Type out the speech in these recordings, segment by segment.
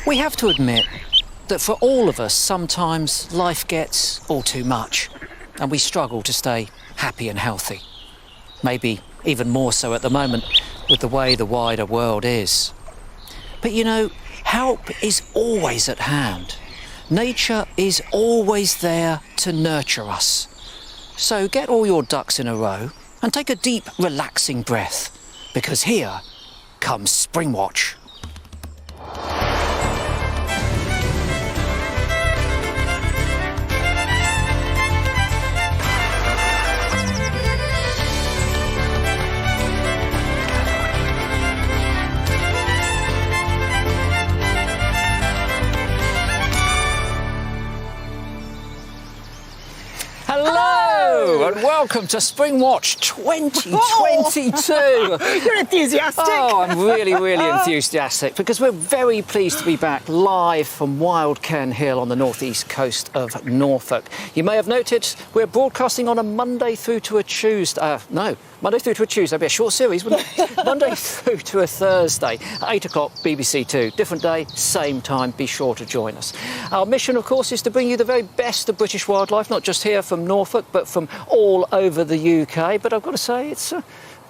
We have to admit that for all of us, sometimes life gets all too much and we struggle to stay happy and healthy. Maybe even more so at the moment with the way the wider world is. But you know, help is always at hand. Nature is always there to nurture us. So get all your ducks in a row and take a deep, relaxing breath, because here comes SpringWatch. Hello and welcome to SpringWatch 2022. You're enthusiastic. Oh, I'm really enthusiastic because we're very pleased to be back live from Wild Cairn Hill on the northeast coast of Norfolk. You may have noted we're broadcasting on a Monday through to a Tuesday. Monday through to a Tuesday. It'd be a short series, wouldn't it? Monday through to a Thursday, 8 o'clock, BBC Two. Different day, same time. Be sure to join us. Our mission, of course, is to bring you the very best of British wildlife, not just here from Norfolk, but from all over the UK. But I've got to say, it's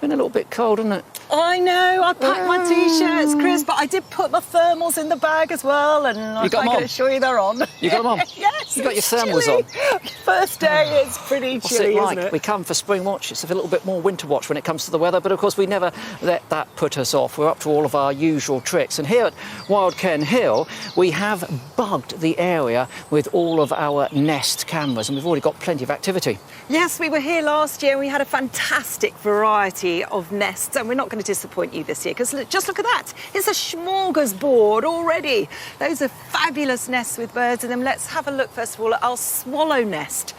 been a little bit cold, hasn't it? I know, I packed my T-shirts, Chris, but I did put my thermals in the bag as well, and I can assure you they're on. You got them on? Yes. You got your thermals on? First day, it's pretty chilly, isn't it? We come for SpringWatch, it's a little bit more winter watch when it comes to the weather, but of course we never let that put us off. We're up to all of our usual tricks, and here at Wild Cairn Hill, we have bugged the area with all of our Nest cameras, and we've already got plenty of activity. Yes, we were here last year and we had a fantastic variety of nests, and we're not going to disappoint you this year because just look at that. It's a smorgasbord already. Those are fabulous nests with birds in them. Let's have a look first of all at our swallow nest,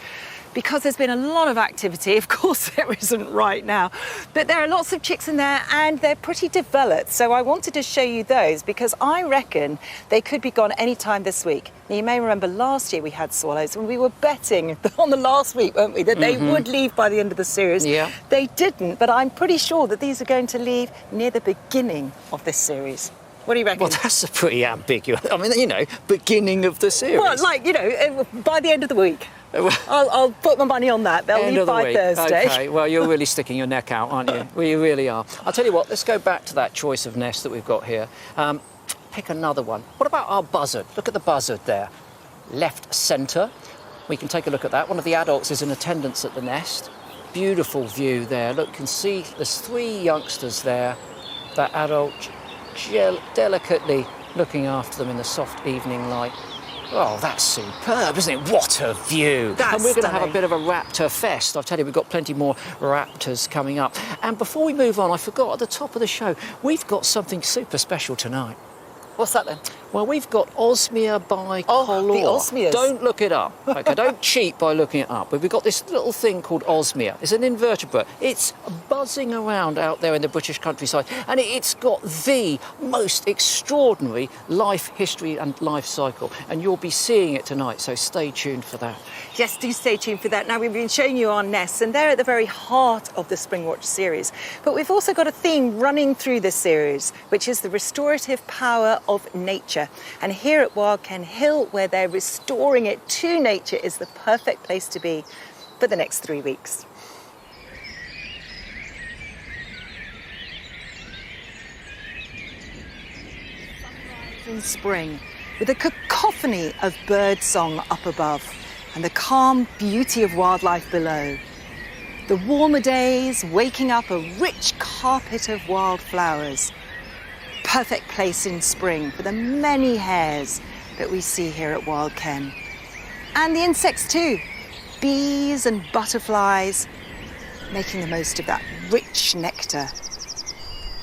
because there's been a lot of activity. Of course there isn't right now, but there are lots of chicks in there and they're pretty developed. So I wanted to show you those because I reckon they could be gone any time this week. Now, you may remember last year we had swallows and we were betting on the last week, weren't we, that they would leave by the end of the series. Yeah. They didn't, but I'm pretty sure that these are going to leave near the beginning of this series. What do you reckon? Well, that's a pretty ambiguous, I mean, you know, beginning of the series. Well, like, you know, by the end of the week. I'll put my money on that. They'll leave by Thursday. OK, well, you're really sticking your neck out, aren't you? Well, you really are. I'll tell you what, let's go back to that choice of nest that we've got here. Pick another one. What about our buzzard? Look at the buzzard there. Left centre. We can take a look at that. One of the adults is in attendance at the nest. Beautiful view there. Look, you can see there's 3 youngsters there. That adult delicately looking after them in the soft evening light. Oh, that's superb, isn't it? What a view. That's and we're going to have a stunning. bit of a raptor fest. I'll tell you, we've got plenty more raptors coming up. And before we move on, I forgot, at the top of the show, we've got something super special tonight. What's that then? Well, we've got Osmia bicolor. the Osmias. Don't look it up. OK, don't cheat by looking it up. But we've got this little thing called Osmia. It's an invertebrate. It's buzzing around out there in the British countryside, and it's got the most extraordinary life history and life cycle. And you'll be seeing it tonight, so stay tuned for that. Yes, do stay tuned for that. Now, we've been showing you our nests, and they're at the very heart of the SpringWatch series. But we've also got a theme running through this series, which is the restorative power of nature. And here at Wild Cairn Hill, where they're restoring it to nature, is the perfect place to be for the next 3 weeks. In spring, with a cacophony of bird song up above and the calm beauty of wildlife below. The warmer days waking up a rich carpet of wildflowers. Perfect place in spring for the many hares that we see here at Wild Cairn. And the insects too, bees and butterflies, making the most of that rich nectar.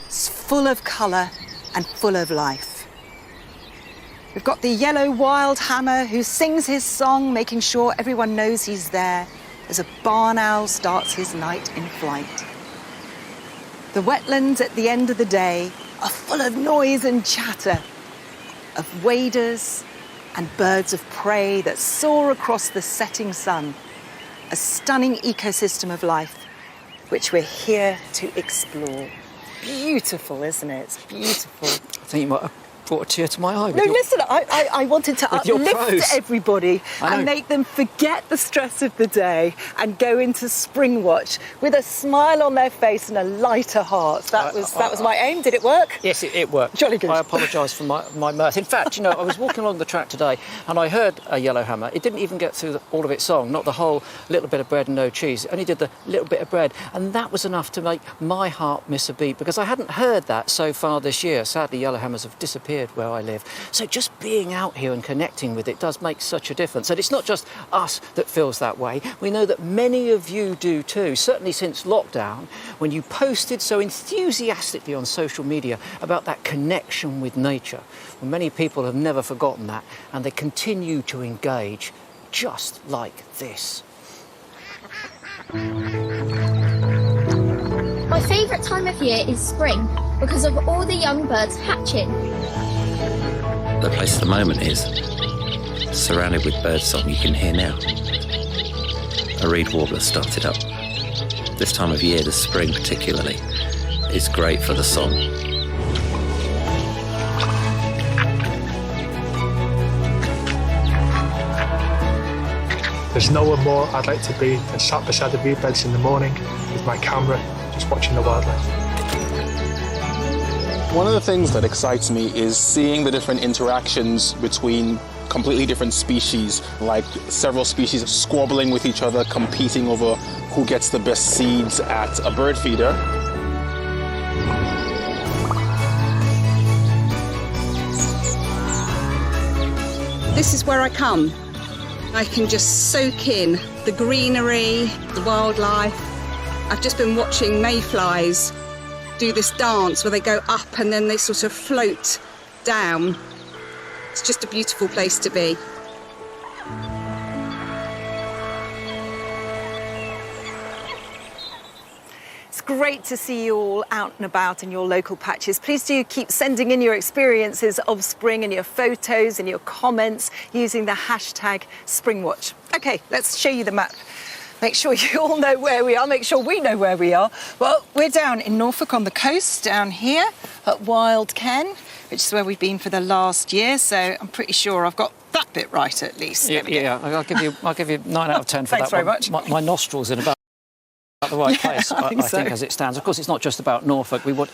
It's full of colour and full of life. We've got the yellow wild hammer who sings his song, making sure everyone knows he's there as a barn owl starts his night in flight. The wetlands at the end of the day are full of noise and chatter, of waders and birds of prey that soar across the setting sun. A stunning ecosystem of life, which we're here to explore. Beautiful, isn't it? It's beautiful. I think you might have brought a tear to my eye. No, listen, I wanted to uplift everybody and make them forget the stress of the day and go into SpringWatch with a smile on their face and a lighter heart. That was my aim. Did it work? Yes, it worked. Jolly good. I apologise for my mirth. In fact, you know, I was walking along the track today and I heard a yellowhammer. It didn't even get through all of its song, not the whole little bit of bread and no cheese. It only did the little bit of bread, and that was enough to make my heart miss a beat, because I hadn't heard that so far this year. Sadly, yellowhammers have disappeared where I live. So just being out here and connecting with it does make such a difference. And it's not just us that feels that way. We know that many of you do too, certainly since lockdown, when you posted so enthusiastically on social media about that connection with nature. Well, many people have never forgotten that, and they continue to engage just like this. My favourite time of year is spring because of all the young birds hatching. The place at the moment is surrounded with birdsong you can hear now. A reed warbler started up. This time of year, the spring particularly, is great for the song. There's nowhere more I'd like to be than sat beside the reed beds in the morning with my camera, just watching the wildlife. One of the things that excites me is seeing the different interactions between completely different species, like several species squabbling with each other, competing over who gets the best seeds at a bird feeder. This is where I come. I can just soak in the greenery, the wildlife. I've just been watching mayflies do this dance where they go up and then they sort of float down. It's just a beautiful place to be. It's great to see you all out and about in your local patches. Please do keep sending in your experiences of spring and your photos and your comments using the hashtag SpringWatch. OK, let's show you the map. Make sure you all know where we are, make sure we know where we are. Well, we're down in Norfolk on the coast, down here at Wild Ken, which is where we've been for the last year, so I'm pretty sure I've got that bit right at least. Yeah, I'll give you 9 out of 10 for Thanks that very much. My nostrils in about the right place, I think as it stands. Of course, it's not just about Norfolk. We want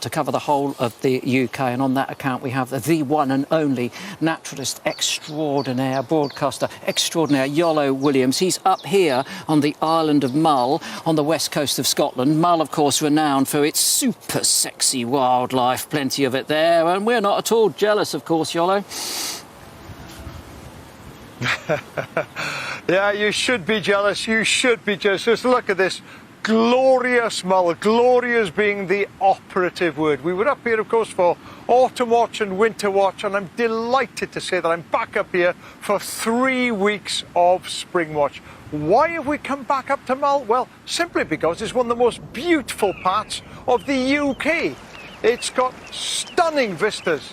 to cover the whole of the UK, and on that account we have the one and only naturalist extraordinaire, broadcaster extraordinaire, Iolo Williams. He's up here on the island of Mull on the west coast of Scotland. Mull, of course, renowned for its super sexy wildlife, plenty of it there, and we're not at all jealous, of course, Iolo. Yeah, you should be jealous. You should be jealous. Just look at this glorious Mull. Glorious being the operative word. We were up here, of course, for Autumn Watch and Winter Watch, and I'm delighted to say that I'm back up here for 3 weeks of Spring Watch. Why have we come back up to Mull? Well, simply because it's one of the most beautiful parts of the UK. It's got stunning vistas,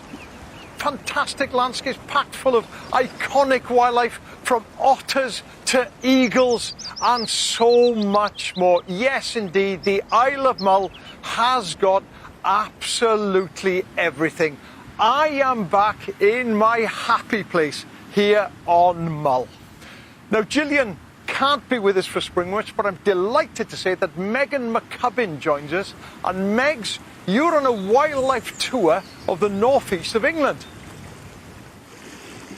fantastic landscapes packed full of iconic wildlife, from otters to eagles and so much more. Yes, indeed, the Isle of Mull has got absolutely everything. I am back in my happy place here on Mull. Now, Gillian can't be with us for SpringWatch, but I'm delighted to say that Megan McCubbin joins us. And Megs, you're on a wildlife tour of the northeast of England.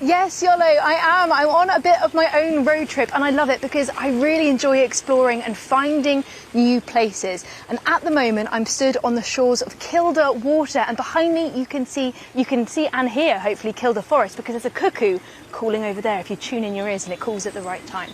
Yes, Iolo, I am. I'm on a bit of my own road trip and I love it because I really enjoy exploring and finding new places. And at the moment I'm stood on the shores of Kielder Water, and behind me you can see and hear hopefully Kielder Forest, because there's a cuckoo calling over there if you tune in your ears and it calls at the right time.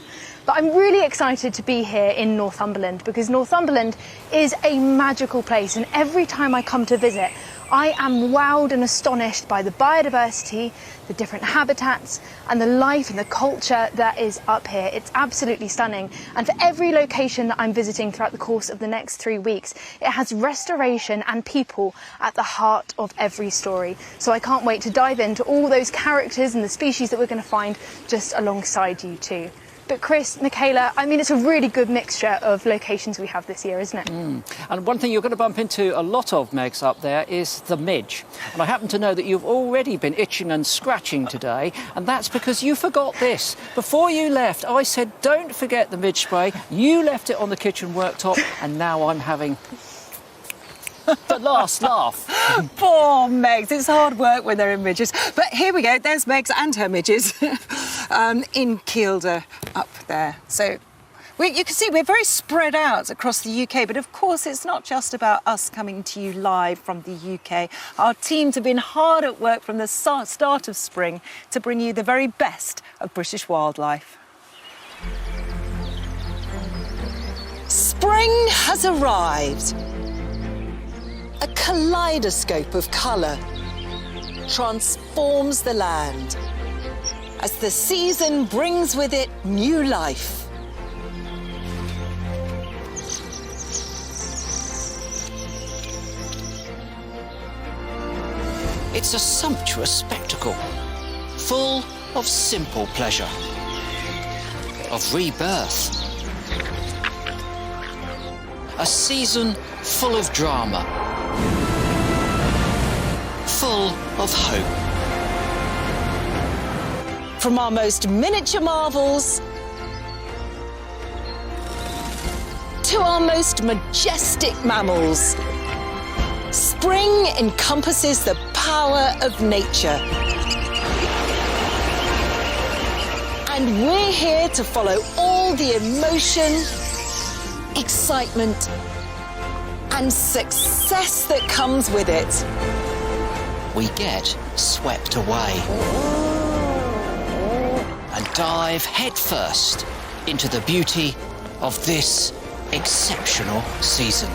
But I'm really excited to be here in Northumberland because Northumberland is a magical place, and every time I come to visit I am wowed and astonished by the biodiversity, the different habitats and the life and the culture that is up here. It's absolutely stunning. And for every location that I'm visiting throughout the course of the next 3 weeks, it has restoration and people at the heart of every story. So I can't wait to dive into all those characters and the species that we're going to find just alongside you too. But Chris, Michaela, I mean, it's a really good mixture of locations we have this year, isn't it? And one thing you're going to bump into a lot of, Megs, up there is the midge. And I happen to know that you've already been itching and scratching today, and that's because you forgot this. Before you left, I said, don't forget the midge spray. You left it on the kitchen worktop, and now I'm having the last laugh. Poor Megs, it's hard work when they're in midges. But here we go, there's Megs and her midges in Kielder up there. So you can see we're very spread out across the UK, but of course it's not just about us coming to you live from the UK. Our teams have been hard at work from the start of spring to bring you the very best of British wildlife. Spring has arrived. A kaleidoscope of colour transforms the land as the season brings with it new life. It's a sumptuous spectacle, full of simple pleasure, of rebirth. A season full of drama, full of hope. From our most miniature marvels to our most majestic mammals, spring encompasses the power of nature. And we're here to follow all the emotion, excitement, and success that comes with it. We get swept away and dive headfirst into the beauty of this exceptional season.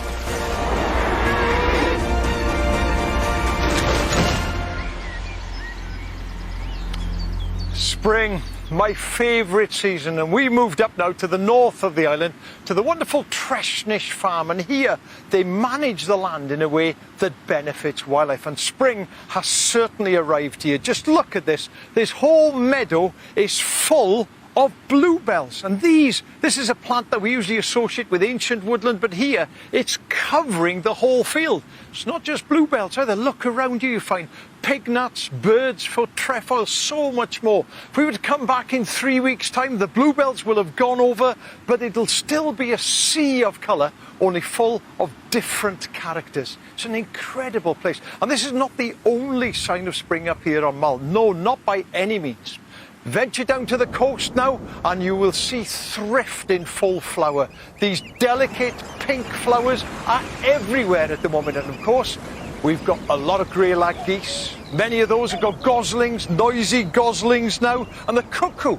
Spring, my favourite season, and we moved up now to the north of the island to the wonderful Treshnish farm, and here they manage the land in a way that benefits wildlife, and spring has certainly arrived here. Just look at this. This whole meadow is full of bluebells, and this is a plant that we usually associate with ancient woodland, but here it's covering the whole field. It's not just bluebells either. Look around you find pignuts, birds for trefoil, so much more. If we were to come back in 3 weeks' time, the bluebells will have gone over, but it'll still be a sea of colour, only full of different characters. It's an incredible place, and this is not the only sign of spring up here on Mull. No, not by any means. Venture down to the coast now and you will see thrift in full flower. These delicate pink flowers are everywhere at the moment, and of course we've got a lot of grey-lag geese. Many of those have got goslings, noisy goslings now, and the cuckoo.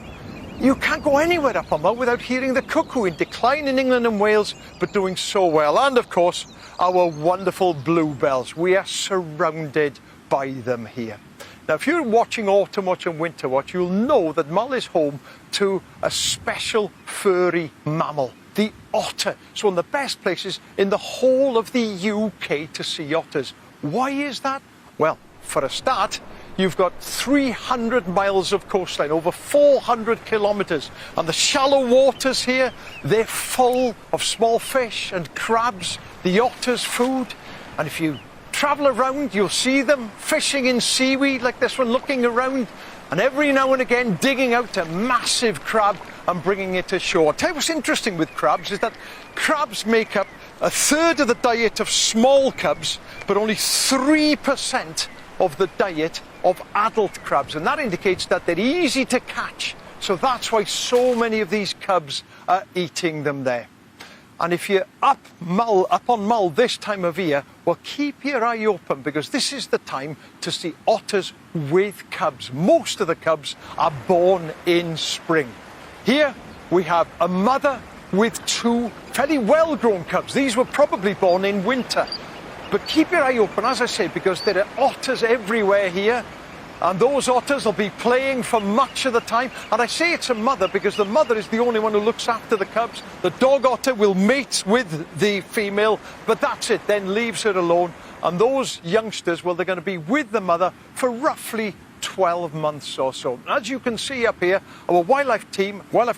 You can't go anywhere up on Mull without hearing the cuckoo, in decline in England and Wales, but doing so well. And of course our wonderful bluebells. We are surrounded by them here. Now, if you're watching Autumn Watch and Winter Watch, you'll know that Mull is home to a special furry mammal, the otter. It's one of the best places in the whole of the UK to see otters. Why is that? Well, for a start, you've got 300 miles of coastline, over 400 kilometres, and the shallow waters here, they're full of small fish and crabs, the otter's food. And if you travel around, you'll see them fishing in seaweed like this one, looking around, and every now and again digging out a massive crab and bringing it to shore. I'll tell you what's interesting with crabs is that crabs make up a third of the diet of small cubs, but only 3% of the diet of adult crabs, and that indicates that they're easy to catch. So that's why so many of these cubs are eating them there. And if you're up on Mull this time of year, well, keep your eye open, because this is the time to see otters with cubs. Most of the cubs are born in spring. Here we have a mother with two fairly well-grown cubs. These were probably born in winter. But keep your eye open, as I say, because there are otters everywhere here. And those otters will be playing for much of the time. And I say it's a mother because the mother is the only one who looks after the cubs. The dog otter will mate with the female, but that's it, then leaves her alone. And those youngsters, well, they're going to be with the mother for roughly 12 months or so. As you can see up here, our wildlife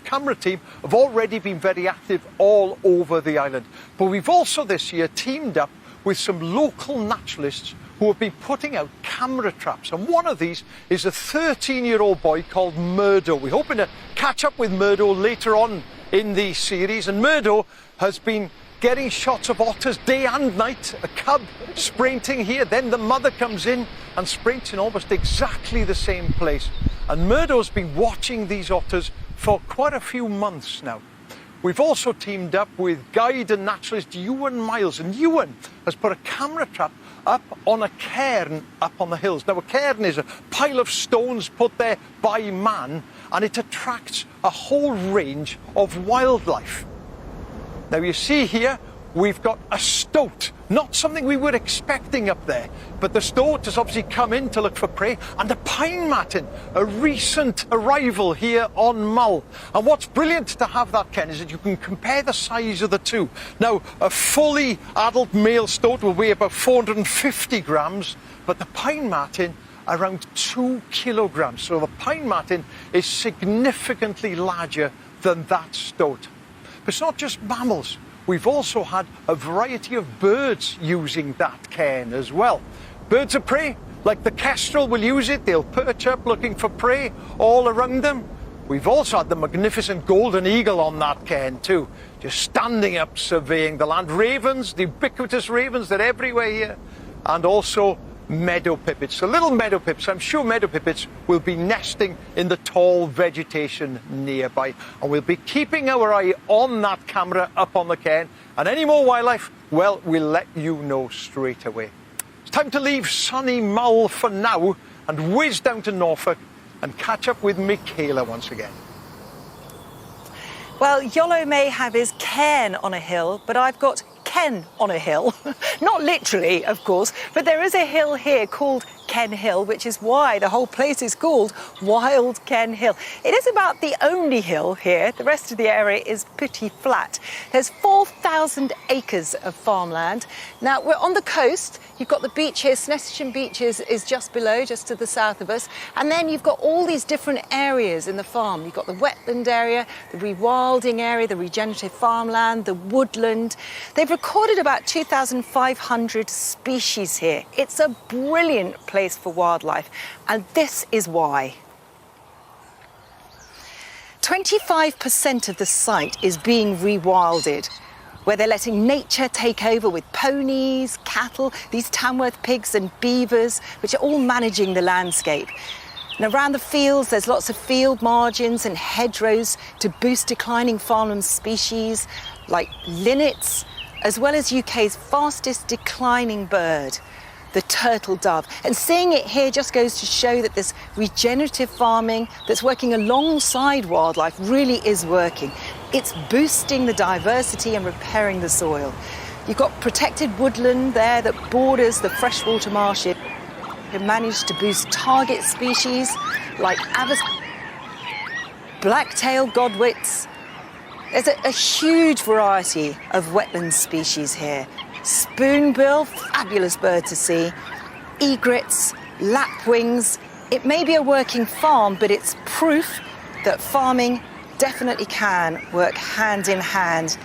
camera team, have already been very active all over the island. But we've also this year teamed up with some local naturalists who have been putting out camera traps. And one of these is a 13-year-old boy called Murdo. We're hoping to catch up with Murdo later on in the series. And Murdo has been getting shots of otters day and night, a cub sprinting here, then the mother comes in and sprints in almost exactly the same place. And Murdo's been watching these otters for quite a few months now. We've also teamed up with guide and naturalist Ewan Miles, and Ewan has put a camera trap up on a cairn up on the hills. Now, a cairn is a pile of stones put there by man, and it attracts a whole range of wildlife. Now, you see here, we've got a stoat, not something we were expecting up there, but the stoat has obviously come in to look for prey, and the pine marten, a recent arrival here on Mull. And what's brilliant to have that, Ken, is that you can compare the size of the two. Now, a fully adult male stoat will weigh about 450 grams, but the pine marten around 2 kilograms. So the pine marten is significantly larger than that stoat. But it's not just mammals. We've also had a variety of birds using that cairn as well. Birds of prey, like the kestrel, will use it. They'll perch up looking for prey all around them. We've also had the magnificent golden eagle on that cairn too, just standing up surveying the land. Ravens, the ubiquitous ravens, they're everywhere here. And also meadow pipits. So little meadow pipits, I'm sure meadow pipits will be nesting in the tall vegetation nearby. And we'll be keeping our eye on that camera up on the cairn. And any more wildlife, well, we'll let you know straight away. It's time to leave sunny Mull for now and whiz down to Norfolk and catch up with Michaela once again. Well, Iolo may have his cairn on a hill, but I've got Ken on a hill. Not literally, of course, but there is a hill here called Ken Hill, which is why the whole place is called Wild Ken Hill. It is about the only hill here. The rest of the area is pretty flat. There's 4,000 acres of farmland. Now, we're on the coast. You've got the beach here. Snession Beach is just below, just to the south of us. And then you've got all these different areas in the farm. You've got the wetland area, the rewilding area, the regenerative farmland, the woodland. They've recorded about 2,500 species here. It's a brilliant place for wildlife, and this is why. 25% of the site is being rewilded, where they're letting nature take over with ponies, cattle, these Tamworth pigs and beavers, which are all managing the landscape. And around the fields, there's lots of field margins and hedgerows to boost declining farmland species like linnets, as well as UK's fastest declining bird, the turtle dove. And seeing it here just goes to show that this regenerative farming that's working alongside wildlife really is working. It's boosting the diversity and repairing the soil. You've got protected woodland there that borders the freshwater marshes. You've managed to boost target species like black-tailed godwits. There's a huge variety of wetland species here. Spoonbill, fabulous bird to see. Egrets, lapwings. It may be a working farm, but it's proof that farming definitely can work hand in hand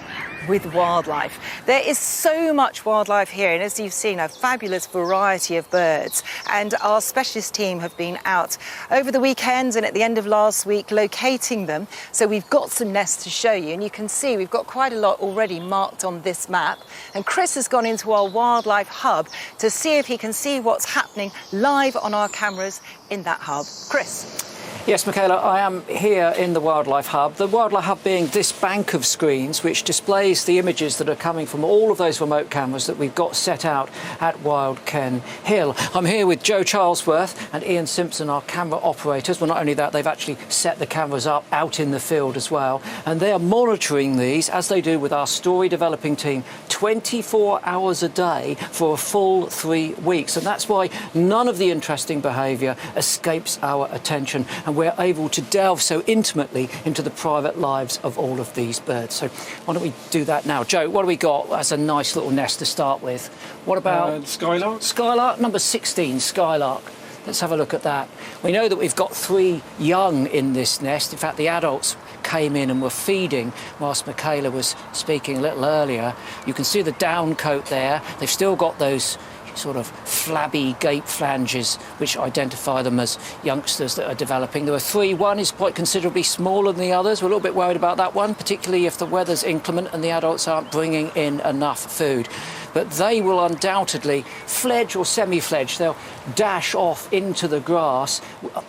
with wildlife. There is so much wildlife here, and as you've seen, a fabulous variety of birds. And our specialist team have been out over the weekend and at the end of last week locating them. So we've got some nests to show you, and you can see we've got quite a lot already marked on this map. And Chris has gone into our wildlife hub to see if he can see what's happening live on our cameras in that hub. Chris. Yes, Michaela, I am here in the Wildlife Hub. The Wildlife Hub being this bank of screens which displays the images that are coming from all of those remote cameras that we've got set out at Wild Ken Hill. I'm here with Joe Charlesworth and Ian Simpson, our camera operators. Well, not only that, they've actually set the cameras up out in the field as well. And they are monitoring these, as they do with our story developing team, 24 hours a day for a full 3 weeks. And that's why none of the interesting behaviour escapes our attention. And we're able to delve so intimately into the private lives of all of these birds. So why don't we do that now? Joe, what do we got as a nice little nest to start with? What about... Skylark. Skylark, number 16, Skylark. Let's have a look at that. We know that we've got 3 young in this nest. In fact, the adults came in and were feeding whilst Michaela was speaking a little earlier. You can see the down coat there. They've still got those sort of flabby gape flanges which identify them as youngsters that are developing. There are 3. One is quite considerably smaller than the others. We're a little bit worried about that one, particularly if the weather's inclement and the adults aren't bringing in enough food. But they will undoubtedly fledge or semi-fledge. They'll dash off into the grass,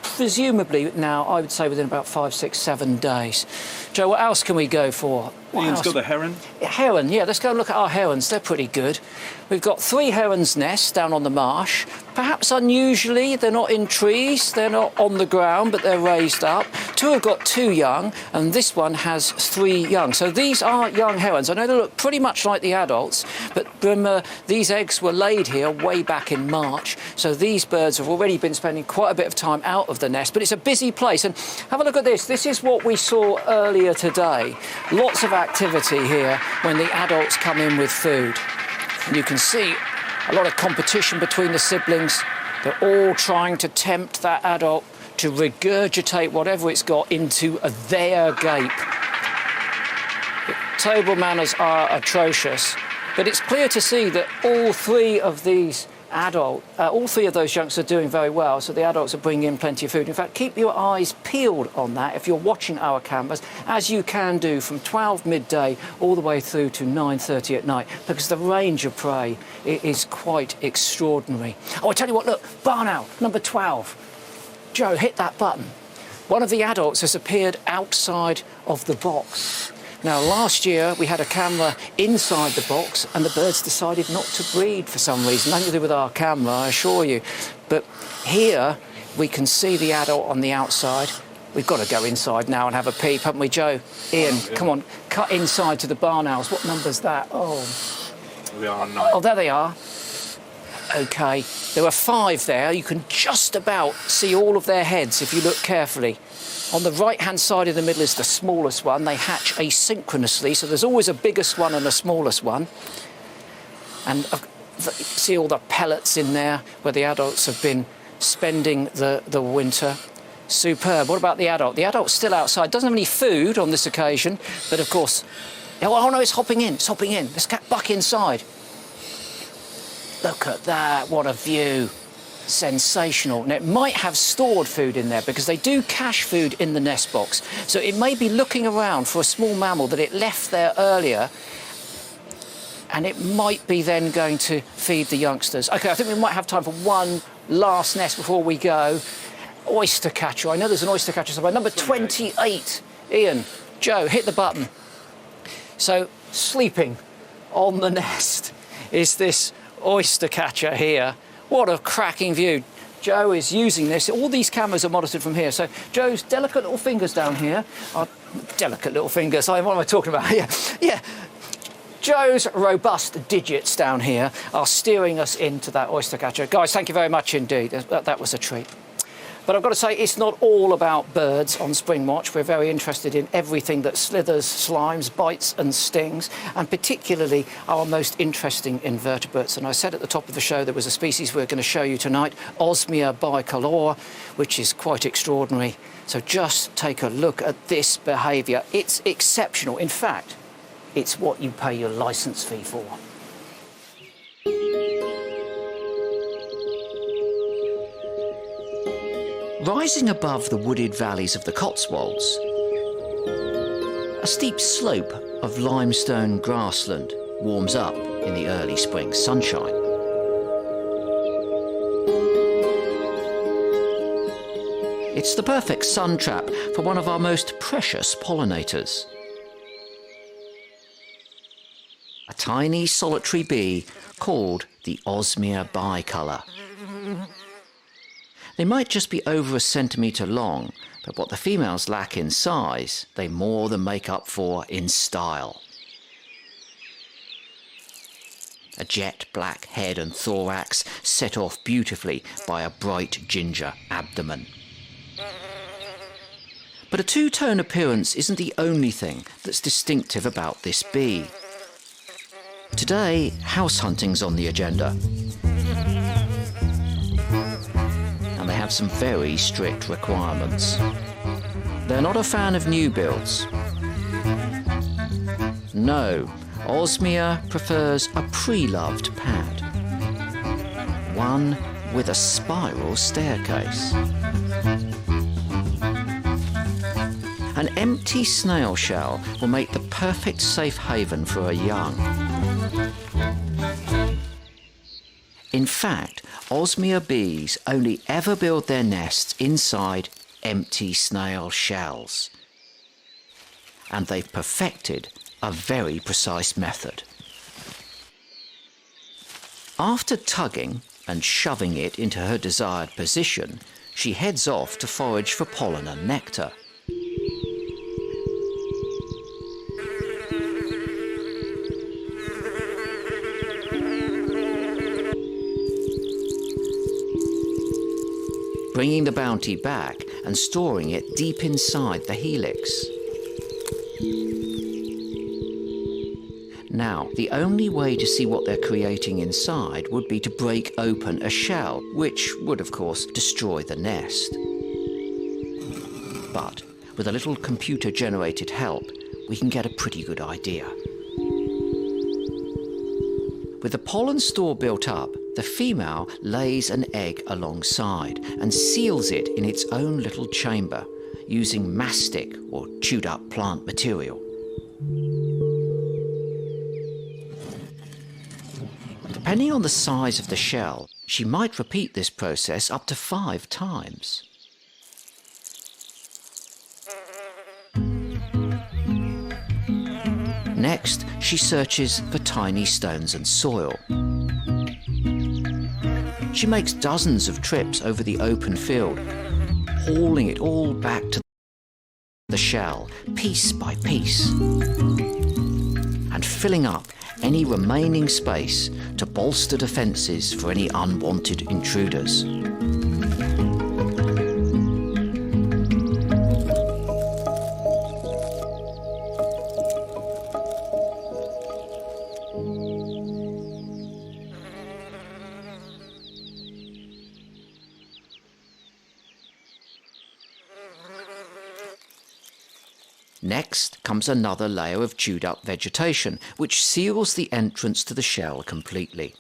presumably now, I would say within about 5, 6, 7 days. Joe, what else can we go for? Ian's got the heron. Heron, yeah, let's go and look at our herons. They're pretty good. We've got 3 herons' nests down on the marsh. Perhaps unusually, they're not in trees, they're not on the ground, but they're raised up. 2 have got 2 young, and this one has 3 young. So these are young herons. I know they look pretty much like the adults, but remember, these eggs were laid here way back in March. So these birds have already been spending quite a bit of time out of the nest, but it's a busy place. And have a look at this. This is what we saw earlier today. Lots of activity here when the adults come in with food. And you can see a lot of competition between the siblings. They're all trying to tempt that adult to regurgitate whatever it's got into their gape. The table manners are atrocious, but it's clear to see that all 3 of these all 3 of those youngsters are doing very well, so the adults are bringing in plenty of food. In fact, keep your eyes peeled on that if you're watching our cameras, as you can do from 12 midday all the way through to 9:30 at night, because the range of prey is quite extraordinary. Oh, I tell you what, look, barn owl, number 12. Joe, hit that button. One of the adults has appeared outside of the box. Now, last year we had a camera inside the box and the birds decided not to breed for some reason. Nothing to do with our camera, I assure you. But here we can see the adult on the outside. We've got to go inside now and have a peep, haven't we, Joe? Ian, come on, cut inside to the barn owls. What number's that? Oh, We are 9. oh, there they are. OK, there are 5 there. You can just about see all of their heads if you look carefully. On the right-hand side of the middle is the smallest one. They hatch asynchronously, so there's always a biggest one and a smallest one. And see all the pellets in there where the adults have been spending the winter. Superb. What about the adult? The adult's still outside. Doesn't have any food on this occasion, but of course... Oh, no, it's hopping in. It's hopping in. Let's get back inside. Look at that. What a view. Sensational. And it might have stored food in there because they do cache food in the nest box. So it may be looking around for a small mammal that it left there earlier, and it might be then going to feed the youngsters. OK, I think we might have time for one last nest before we go. Oyster catcher. I know there's an oyster catcher somewhere. Number 28. Ian, Joe, hit the button. So sleeping on the nest is this oyster catcher here. What a cracking view. Joe is using this. All these cameras are monitored from here. So Joe's delicate little fingers down here are... Delicate little fingers, what am I talking about? Yeah. Joe's robust digits down here are steering us into that oyster catcher. Guys, thank you very much indeed. That was a treat. But I've got to say, it's not all about birds on SpringWatch. We're very interested in everything that slithers, slimes, bites and stings, and particularly our most interesting invertebrates. And I said at the top of the show there was a species we're going to show you tonight, Osmia bicolor, which is quite extraordinary. So just take a look at this behaviour. It's exceptional. In fact, it's what you pay your licence fee for. Rising above the wooded valleys of the Cotswolds, a steep slope of limestone grassland warms up in the early spring sunshine. It's the perfect sun trap for one of our most precious pollinators. A tiny solitary bee called the Osmia bicolor. They might just be over a centimetre long, but what the females lack in size, they more than make up for in style. A jet black head and thorax set off beautifully by a bright ginger abdomen. But a two-tone appearance isn't the only thing that's distinctive about this bee. Today, house hunting's on the agenda. And have some very strict requirements. They're not a fan of new builds. No, Osmia prefers a pre-loved pad. One with a spiral staircase. An empty snail shell will make the perfect safe haven for a young. In fact, Osmia bees only ever build their nests inside empty snail shells. And they've perfected a very precise method. After tugging and shoving it into her desired position, she heads off to forage for pollen and nectar. Bringing the bounty back and storing it deep inside the helix. Now, the only way to see what they're creating inside would be to break open a shell, which would, of course, destroy the nest. But with a little computer-generated help, we can get a pretty good idea. With the pollen store built up, the female lays an egg alongside and seals it in its own little chamber using mastic or chewed up plant material. Depending on the size of the shell, she might repeat this process up to 5 times. Next, she searches for tiny stones and soil. She makes dozens of trips over the open field, hauling it all back to the shell, piece by piece, and filling up any remaining space to bolster defences for any unwanted intruders. Next comes another layer of chewed up vegetation, which seals the entrance to the shell completely.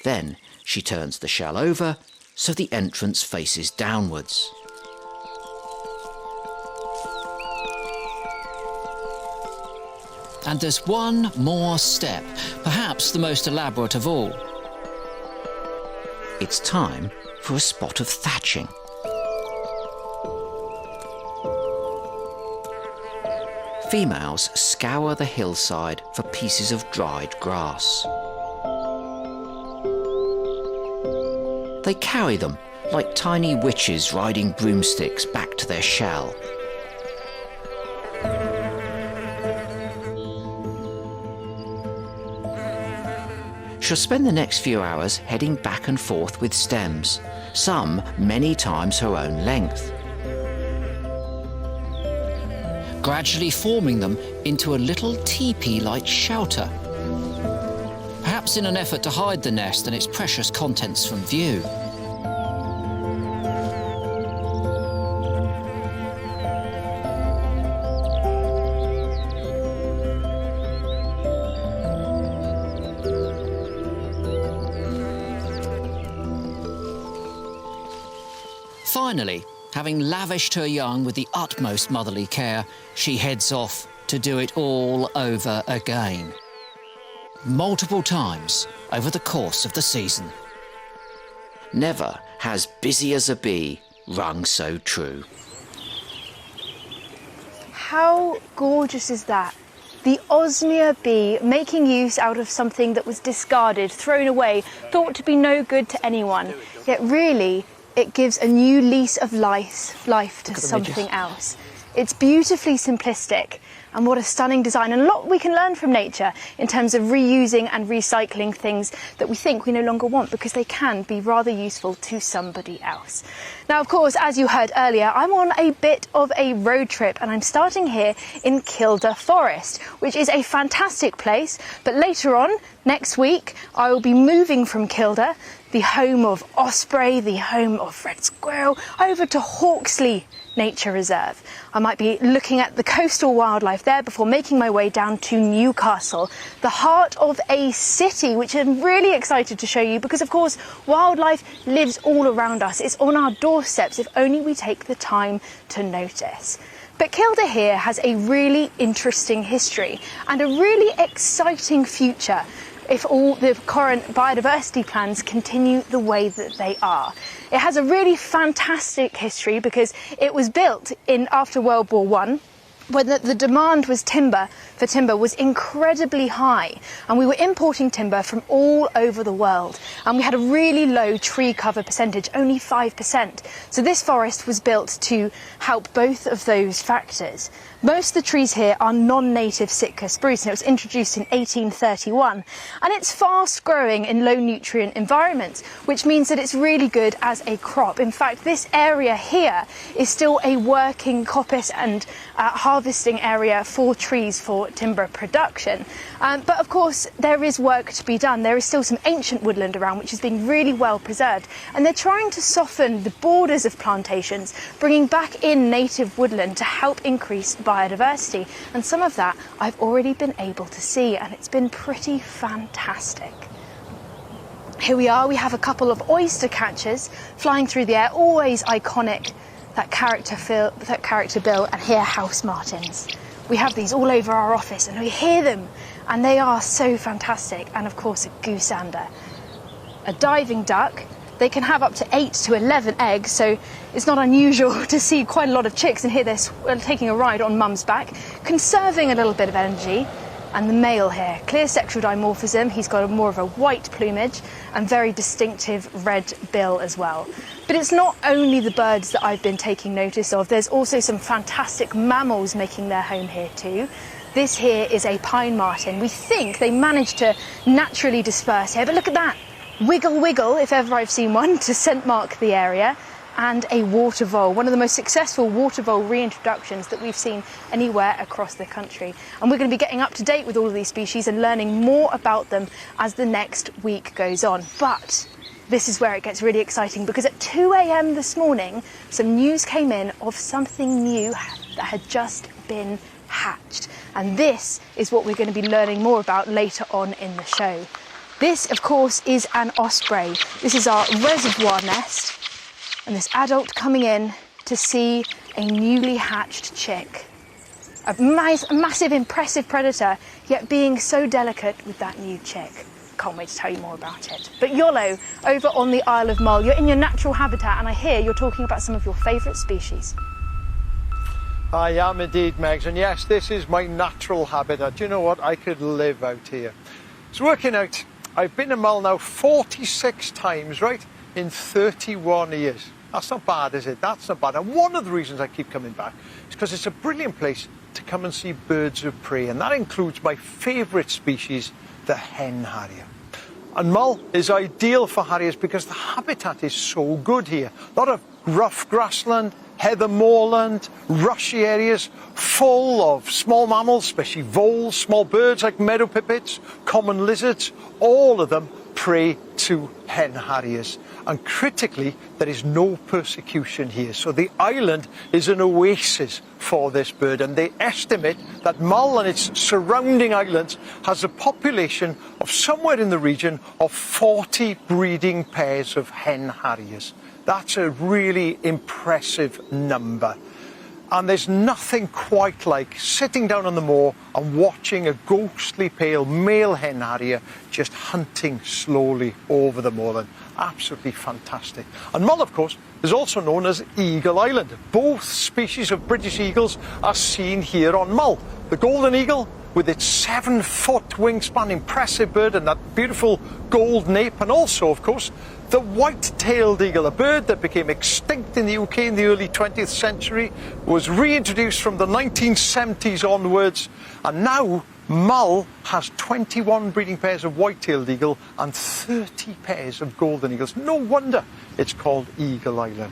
Then she turns the shell over so the entrance faces downwards. And there's one more step, perhaps the most elaborate of all. It's time for a spot of thatching. Females scour the hillside for pieces of dried grass. They carry them like tiny witches riding broomsticks back to their shell. She'll spend the next few hours heading back and forth with stems, some many times her own length, gradually forming them into a little teepee-like shelter, perhaps in an effort to hide the nest and its precious contents from view. Finally, having lavished her young with the utmost motherly care, she heads off to do it all over again. Multiple times over the course of the season. Never has busy as a bee rung so true. How gorgeous is that? The Osmia bee making use out of something that was discarded, thrown away, thought to be no good to anyone. Yet really, it gives a new lease of life to something else. It's beautifully simplistic, And what a stunning design, and a lot we can learn from nature in terms of reusing and recycling things that we think we no longer want, because they can be rather useful to somebody else. Now, of course, as you heard earlier, I'm on a bit of a road trip, and I'm starting here in Kielder Forest, which is a fantastic place. But later on, next week, I will be moving from Kielder, the home of osprey, the home of red squirrel, over to Hauxley Nature Reserve. I might be looking at the coastal wildlife there before making my way down to Newcastle, the heart of a city, which I'm really excited to show you, because of course wildlife lives all around us. It's on our doorsteps if only we take the time to notice. But Kielder here has a really interesting history and a really exciting future if all the current biodiversity plans continue the way that they are. It has a really fantastic history because it was built after World War I, when the demand for timber was incredibly high, and we were importing timber from all over the world, and we had a really low tree cover percentage, only 5%. So this forest was built to help both of those factors. Most of the trees here are non-native Sitka spruce, and it was introduced in 1831, and it's fast growing in low nutrient environments, which means that it's really good as a crop. In fact, this area here is still a working coppice and harvesting area for trees for timber production. But of course there is work to be done. There is still some ancient woodland around which is being really well preserved, and they're trying to soften the borders of plantations, bringing back in native woodland to help increase biodiversity, and some of that I've already been able to see, and it's been pretty fantastic. Here we are, we have a couple of oyster catchers flying through the air, always iconic, that character bill, and here house martins. We have these all over our office and we hear them, and they are so fantastic. And of course a goosander. A diving duck, they can have up to 8 to 11 eggs, so it's not unusual to see quite a lot of chicks, and here they're taking a ride on mum's back, conserving a little bit of energy. And the male here, clear sexual dimorphism, he's got more of a white plumage and very distinctive red bill as well. But it's not only the birds that I've been taking notice of, there's also some fantastic mammals making their home here too. This here is a pine marten. We think they managed to naturally disperse here, but look at that. Wiggle wiggle, if ever I've seen one, to scent mark the area. And a water vole, one of the most successful water vole reintroductions that we've seen anywhere across the country. And we're going to be getting up to date with all of these species and learning more about them as the next week goes on. But this is where it gets really exciting, because at 2 a.m. this morning, some news came in of something new that had just been hatched. And this is what we're going to be learning more about later on in the show. This, of course, is an osprey. This is our reservoir nest. And this adult coming in to see a newly hatched chick. A massive, impressive predator, yet being so delicate with that new chick. Can't wait to tell you more about it. But Iolo, over on the Isle of Mull, you're in your natural habitat, and I hear you're talking about some of your favourite species. I am indeed, Megs, and yes, this is my natural habitat. Do you know what? I could live out here. It's working out. I've been to Mull now 46 times, right? In 31 years. That's not bad, is it? That's not bad. And one of the reasons I keep coming back is because it's a brilliant place to come and see birds of prey, and that includes my favourite species, the hen harrier. And Mull is ideal for harriers because the habitat is so good here. A lot of rough grassland, heather moorland, rushy areas full of small mammals, especially voles, small birds like meadow pipits, common lizards, all of them prey to hen harriers. And critically, there is no persecution here. So the island is an oasis for this bird, and they estimate that Mull and its surrounding islands has a population of somewhere in the region of 40 breeding pairs of hen harriers. That's a really impressive number. And there's nothing quite like sitting down on the moor and watching a ghostly pale male hen harrier just hunting slowly over the moorland. Absolutely fantastic. And Mull, of course, is also known as Eagle Island. Both species of British eagles are seen here on Mull. The golden eagle, with its 7-foot wingspan, impressive bird, and that beautiful gold nape, and also, of course, The white-tailed eagle, a bird that became extinct in the UK in the early 20th century, was reintroduced from the 1970s onwards, and now Mull has 21 breeding pairs of white-tailed eagle and 30 pairs of golden eagles. No wonder it's called Eagle Island.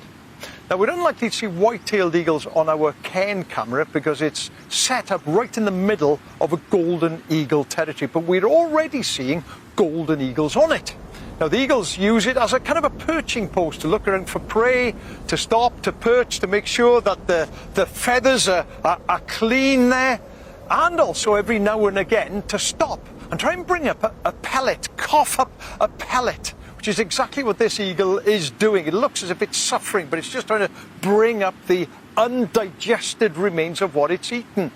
Now, we're unlikely to see white-tailed eagles on our Cairn camera because it's set up right in the middle of a golden eagle territory, but we're already seeing golden eagles on it. Now, the eagles use it as a kind of a perching post to look around for prey, to stop, to perch, to make sure that the feathers are clean there, and also every now and again to stop and try and bring up a pellet, cough up a pellet, which is exactly what this eagle is doing. It looks as if it's suffering, but it's just trying to bring up the undigested remains of what it's eaten.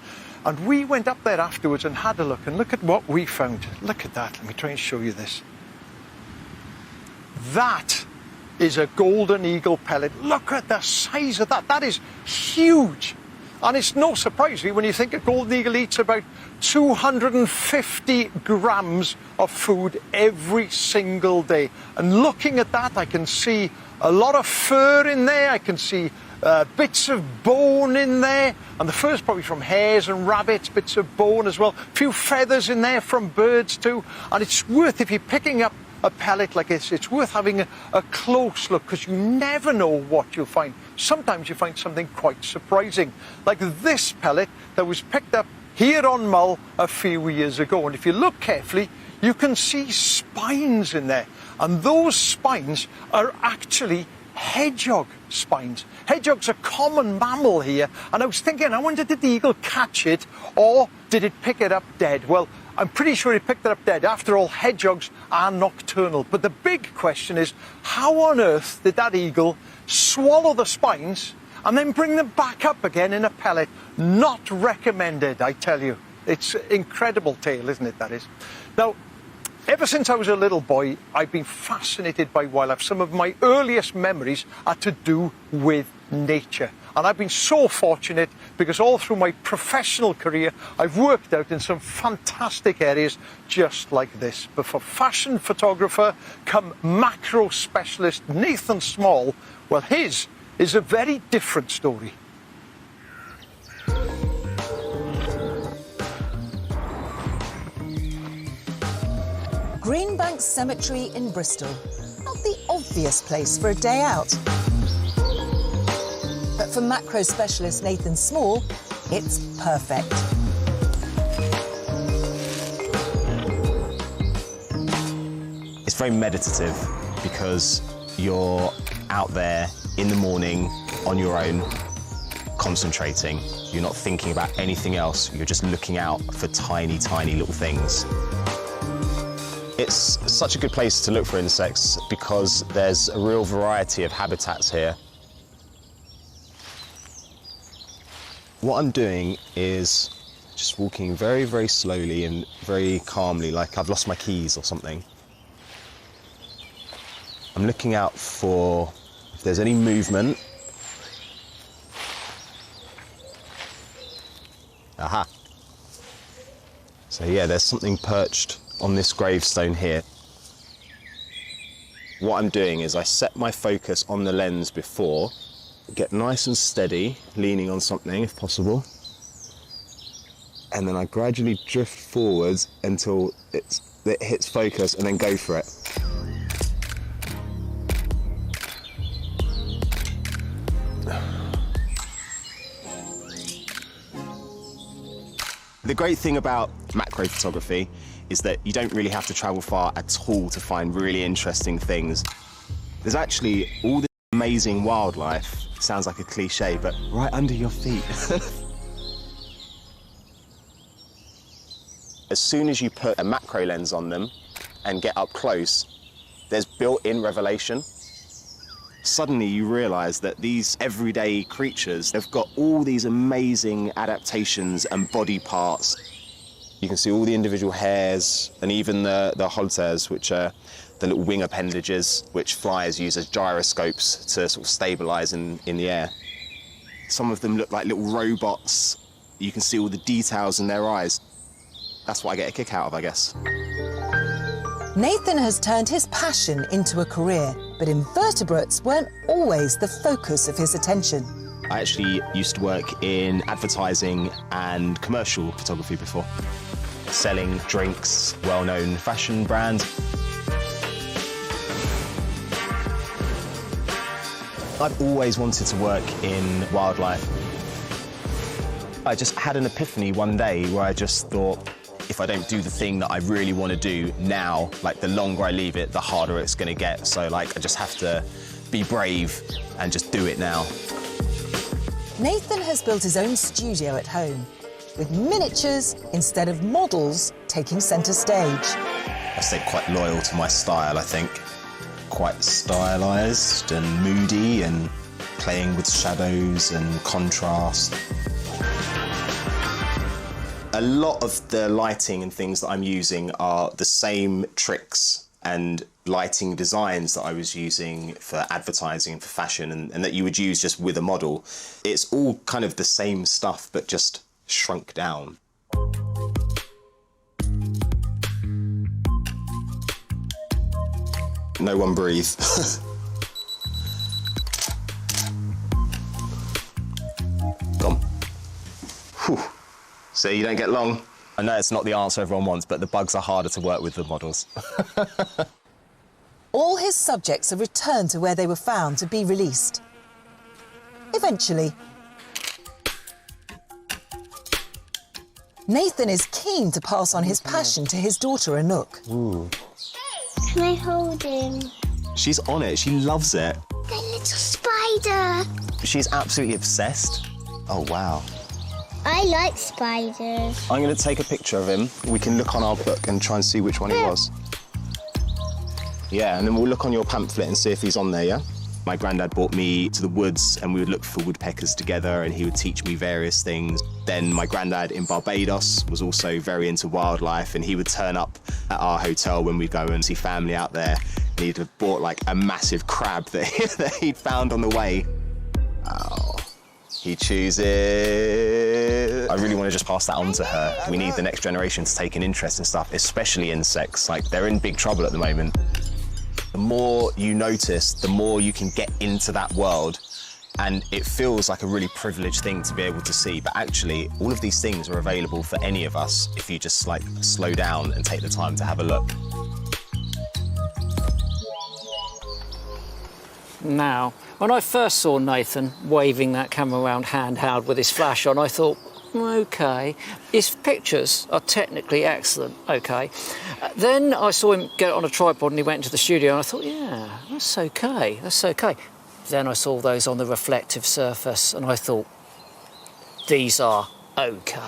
And we went up there afterwards and had a look, and look at what we found. Look at that. Let me try and show you this. That is a golden eagle pellet. Look at the size of that. That is huge. And it's no surprise when you think a golden eagle eats about 250 grams of food every single day. And looking at that, I can see a lot of fur in there. I can see bits of bone in there. And the fur's probably from hares and rabbits, bits of bone as well. A few feathers in there from birds too. And it's worth, if you're picking up a pellet like this, it's worth having a close look, because you never know what you'll find. Sometimes you find something quite surprising, like this pellet that was picked up here on Mull a few years ago. And if you look carefully, you can see spines in there. And those spines are actually hedgehog spines. Hedgehog's a common mammal here. And I was thinking, I wonder, did the eagle catch it or did it pick it up dead? Well, I'm pretty sure he picked it up dead. After all, hedgehogs are nocturnal. But the big question is, how on earth did that eagle swallow the spines and then bring them back up again in a pellet? Not recommended, I tell you. It's an incredible tale, isn't it, that is? Now, ever since I was a little boy, I've been fascinated by wildlife. Some of my earliest memories are to do with nature. And I've been so fortunate because all through my professional career, I've worked out in some fantastic areas just like this. But for fashion photographer come macro specialist Nathan Small, well, his is a very different story. Greenbank Cemetery in Bristol. Not the obvious place for a day out. But for macro specialist Nathan Small, it's perfect. It's very meditative because you're out there in the morning on your own, concentrating. You're not thinking about anything else. You're just looking out for tiny, tiny little things. It's such a good place to look for insects because there's a real variety of habitats here. What I'm doing is just walking very, very slowly and very calmly, like I've lost my keys or something. I'm looking out for if there's any movement. Aha. So yeah, there's something perched on this gravestone here. What I'm doing is I set my focus on the lens before, get nice and steady, leaning on something if possible, and then I gradually drift forwards until it hits focus and then go for it. The great thing about macro photography is that you don't really have to travel far at all to find really interesting things. There's actually all this amazing wildlife, sounds like a cliche, but right under your feet. As soon as you put a macro lens on them and get up close, there's built-in revelation. Suddenly you realise that these everyday creatures, they've got all these amazing adaptations and body parts. You can see all the individual hairs and even the Hauxley, which are the little wing appendages which flyers use as gyroscopes to sort of stabilise in the air. Some of them look like little robots. You can see all the details in their eyes. That's what I get a kick out of, I guess. Nathan has turned his passion into a career. But invertebrates weren't always the focus of his attention. I actually used to work in advertising and commercial photography before, selling drinks, well-known fashion brands. I've always wanted to work in wildlife. I just had an epiphany one day where I just thought, if I don't do the thing that I really want to do now, like the longer I leave it, the harder it's going to get. So like I just have to be brave and just do it now. Nathan has built his own studio at home, with miniatures instead of models taking centre stage. I stayed quite loyal to my style, I think. Quite stylised and moody and playing with shadows and contrast. A lot of the lighting and things that I'm using are the same tricks and lighting designs that I was using for advertising and for fashion and that you would use just with a model. It's all kind of the same stuff, but just shrunk down. No one breathe. Come. Whew. So you don't get long. I know it's not the answer everyone wants, but the bugs are harder to work with than models. All his subjects are returned to where they were found to be released. Eventually. Nathan is keen to pass on his passion to his daughter Anouk. Ooh. Can I hold him? She's on it, she loves it. The little spider. She's absolutely obsessed. Oh, wow. I like spiders. I'm going to take a picture of him. We can look on our book and try and see which one he was. Yeah, and then we'll look on your pamphlet and see if he's on there, yeah? My granddad brought me to the woods and we would look for woodpeckers together and he would teach me various things. Then my granddad in Barbados was also very into wildlife and he would turn up at our hotel when we go and see family out there. And he'd have bought like a massive crab that he'd found on the way. Oh, he chews it. I really want to just pass that on to her. We need the next generation to take an interest in stuff, especially insects. Like, they're in big trouble at the moment. The more you notice, the more you can get into that world. And it feels like a really privileged thing to be able to see. But actually, all of these things are available for any of us if you just like slow down and take the time to have a look. Now, when I first saw Nathan waving that camera around handheld with his flash on, I thought, OK. His pictures are technically excellent, OK. Then I saw him get it on a tripod and he went into the studio and I thought, yeah, that's OK, that's OK. Then I saw those on the reflective surface and I thought, these are OK.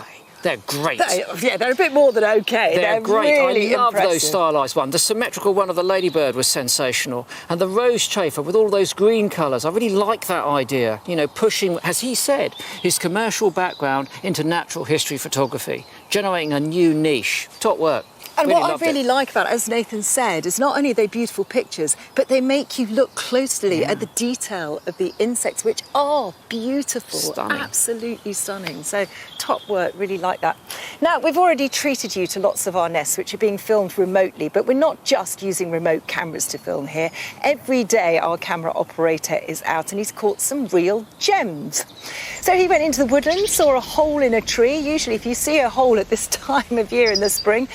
They're great. They're a bit more than OK. They're great. Really I love impressive. those stylised ones. The symmetrical one of the ladybird was sensational. And the rose chafer with all those green colours, I really like that idea. You know, pushing, as he said, his commercial background into natural history photography, generating a new niche. Top work. And Really what I loved really it. like about it, as Nathan said, is not only are they beautiful pictures, but they make you look closely at the detail of the insects, which are beautiful. Stunning. Absolutely stunning. So, top work, really like that. Now, we've already treated you to lots of our nests, which are being filmed remotely, but we're not just using remote cameras to film here. Every day, our camera operator is out and he's caught some real gems. So he went into the woodland, saw a hole in a tree. Usually, if you see a hole at this time of year in the spring,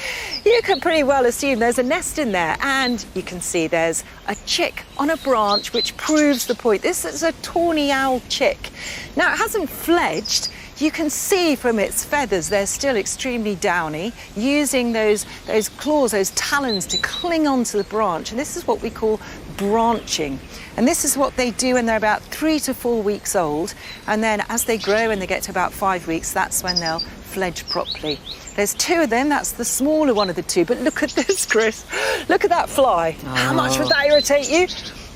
you can pretty well assume there's a nest in there, and you can see there's a chick on a branch, which proves the point. This is a tawny owl chick. Now, it hasn't fledged. You can see from its feathers they're still extremely downy, using those claws, those talons to cling onto the branch, and this is what we call branching. And this is what they do when they're about 3 to 4 weeks old, and then as they grow and they get to about 5 weeks, that's when they'll fledge properly. There's 2 of them, that's the smaller one of the 2, but look at this, Chris. Look at that fly. How much would that irritate you?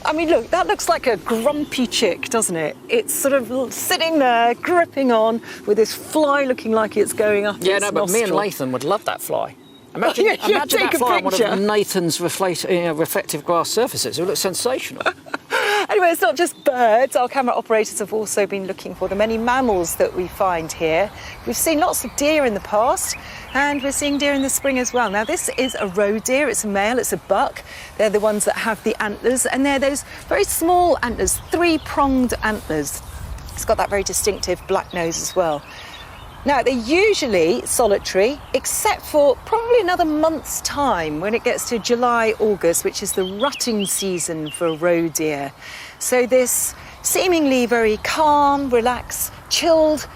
I mean, look, that looks like a grumpy chick, doesn't it? It's sort of sitting there, gripping on, with this fly looking like it's going up its but me and nostril. Nathan would love that fly. Imagine, Yeah, imagine take that a fly on one picture. of Nathan's reflective glass surfaces. It would look sensational. Anyway, it's not just birds. Our camera operators have also been looking for the many mammals that we find here. We've seen lots of deer in the past, and we're seeing deer in the spring as well. Now, this is a roe deer. It's a male, it's a buck. They're the ones that have the antlers, and they're those very small antlers, three-pronged antlers. It's got that very distinctive black nose as well. Now, they're usually solitary, except for probably another month's time when it gets to July, August, which is the rutting season for roe deer. So this seemingly very calm, relaxed, chilled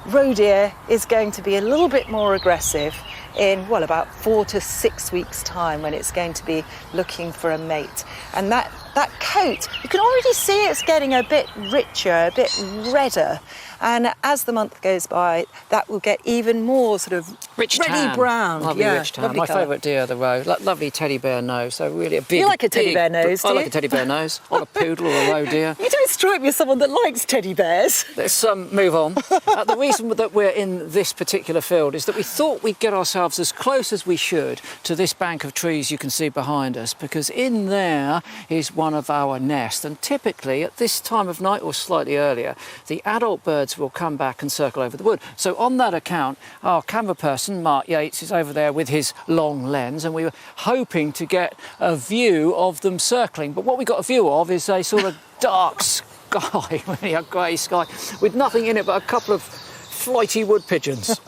roe deer is going to be a little bit more aggressive in, well, about 4 to 6 weeks' time when it's going to be looking for a mate. And that coat, you can already see it's getting a bit richer, a bit redder. And as the month goes by, that will get even more sort of rich reddy tan. brown. Lovely rich tan. My favourite deer, the roe. Lovely teddy bear nose. So really a big... You like a teddy bear nose, do you? I like a teddy bear nose. On a poodle or a roe deer. You don't strike me as someone that likes teddy bears. Let's move on. The reason that we're in this particular field is that we thought we'd get ourselves as close as we should to this bank of trees you can see behind us, because in there is one of our nests. And typically at this time of night or slightly earlier, the adult birds will come back and circle over the wood. So on that account, our camera person, Mark Yates, is over there with his long lens, and we were hoping to get a view of them circling. But what we got a view of is a sort of dark sky, really a grey sky, with nothing in it but a couple of flighty wood pigeons.